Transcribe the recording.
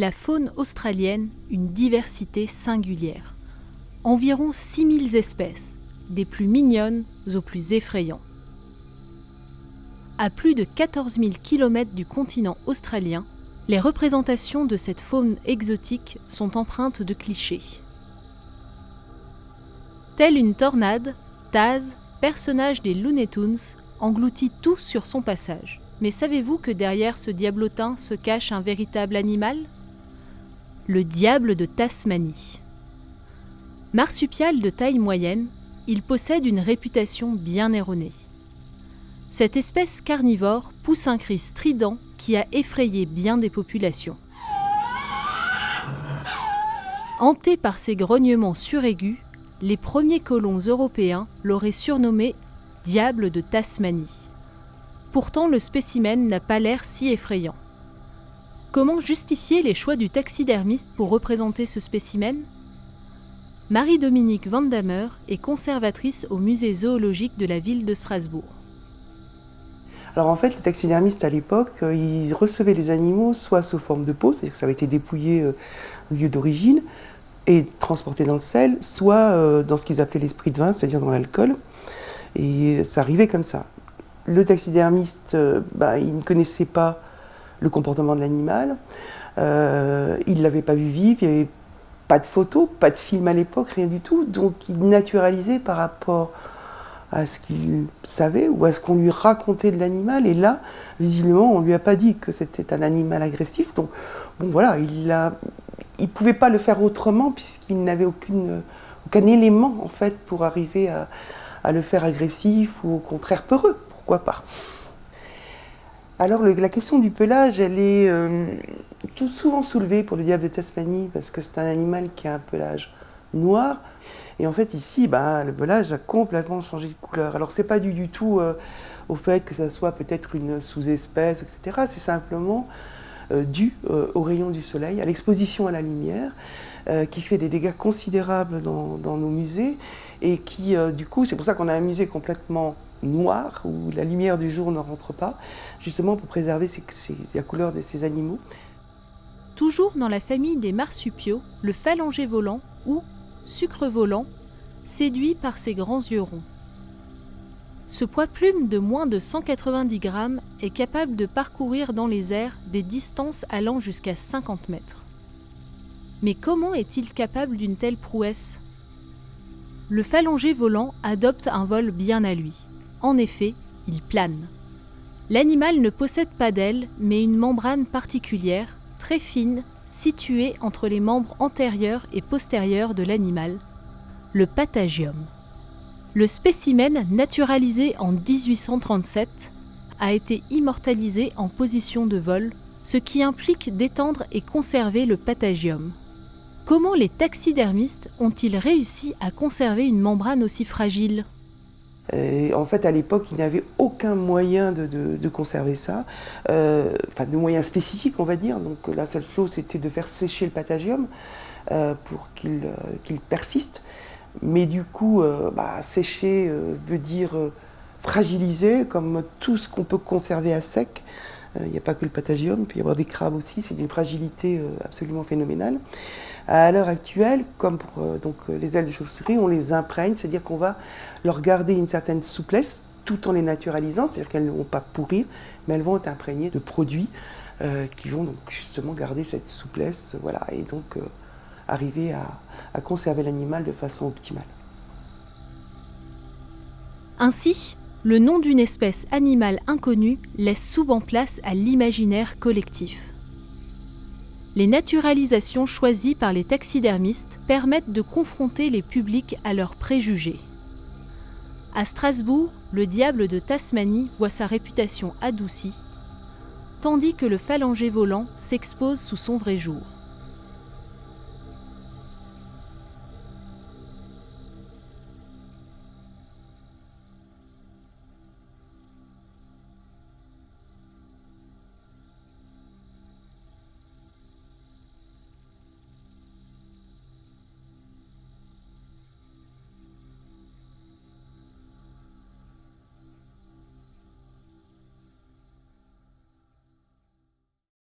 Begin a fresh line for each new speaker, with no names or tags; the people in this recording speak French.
La faune australienne, une diversité singulière. Environ 6000 espèces, des plus mignonnes aux plus effrayantes. À plus de 14 000 km du continent australien, les représentations de cette faune exotique sont empreintes de clichés. Telle une tornade, Taz, personnage des Looney Tunes, engloutit tout sur son passage. Mais savez-vous que derrière ce diablotin se cache un véritable animal ? Le diable de Tasmanie. Marsupial de taille moyenne, il possède une réputation bien erronée. Cette espèce carnivore pousse un cri strident qui a effrayé bien des populations. Hanté par ses grognements suraigus, les premiers colons européens l'auraient surnommé « diable de Tasmanie ». Pourtant, le spécimen n'a pas l'air si effrayant. Comment justifier les choix du taxidermiste pour représenter ce spécimen ? Marie-Dominique Vandamer est conservatrice au musée zoologique de la ville de Strasbourg.
Alors en fait, les taxidermistes à l'époque, ils recevaient les animaux soit sous forme de peau, c'est-à-dire que ça avait été dépouillé au lieu d'origine et transporté dans le sel, soit dans ce qu'ils appelaient l'esprit de vin, c'est-à-dire dans l'alcool. Et ça arrivait comme ça. Le taxidermiste, il ne connaissait pas le comportement de l'animal, il ne l'avait pas vu vivre, il n'y avait pas de photos, pas de film à l'époque, rien du tout. Donc il naturalisait par rapport à ce qu'il savait ou à ce qu'on lui racontait de l'animal. Et là, visiblement, on ne lui a pas dit que c'était un animal agressif. Donc bon, voilà, il ne pouvait pas le faire autrement puisqu'il n'avait aucun élément en fait, pour arriver à le faire agressif ou au contraire peureux. Pourquoi pas ? Alors la question du pelage, elle est tout souvent soulevée pour le diable de Tasmanie parce que c'est un animal qui a un pelage noir. Et en fait ici, le pelage a complètement changé de couleur. Alors c'est pas dû du tout au fait que ça soit peut-être une sous-espèce, etc. C'est simplement dû aux rayons du soleil, à l'exposition à la lumière, qui fait des dégâts considérables dans nos musées. Et qui, du coup, c'est pour ça qu'on a un musée complètement noir, où la lumière du jour ne rentre pas, justement pour préserver la couleur de ces animaux.
Toujours dans la famille des marsupiaux, le phalangé volant, ou sucre volant, séduit par ses grands yeux ronds. Ce poids-plume de moins de 190 grammes est capable de parcourir dans les airs des distances allant jusqu'à 50 mètres. Mais comment est-il capable d'une telle prouesse ? Le phalangé volant adopte un vol bien à lui. En effet, il plane. L'animal ne possède pas d'ailes, mais une membrane particulière, très fine, située entre les membres antérieurs et postérieurs de l'animal, le patagium. Le spécimen, naturalisé en 1837, a été immortalisé en position de vol, ce qui implique d'étendre et conserver le patagium. Comment les taxidermistes ont-ils réussi à conserver une membrane aussi fragile ?
En fait, à l'époque, il n'y avait aucun moyen de conserver ça, de moyens spécifiques, on va dire. Donc la seule chose, c'était de faire sécher le patagium pour qu'il persiste. Mais du coup, sécher veut dire fragiliser, comme tout ce qu'on peut conserver à sec. Il n'y a pas que le patagium, il peut y avoir des crabes aussi, c'est d'une fragilité absolument phénoménale. À l'heure actuelle, comme pour les ailes de chauve-souris, on les imprègne, c'est-à-dire qu'on va leur garder une certaine souplesse tout en les naturalisant, c'est-à-dire qu'elles ne vont pas pourrir, mais elles vont être imprégnées de produits qui vont donc justement garder cette souplesse, et donc arriver à conserver l'animal de façon optimale.
Ainsi, le nom d'une espèce animale inconnue laisse souvent place à l'imaginaire collectif. Les naturalisations choisies par les taxidermistes permettent de confronter les publics à leurs préjugés. À Strasbourg, le diable de Tasmanie voit sa réputation adoucie, tandis que le phalangé volant s'expose sous son vrai jour.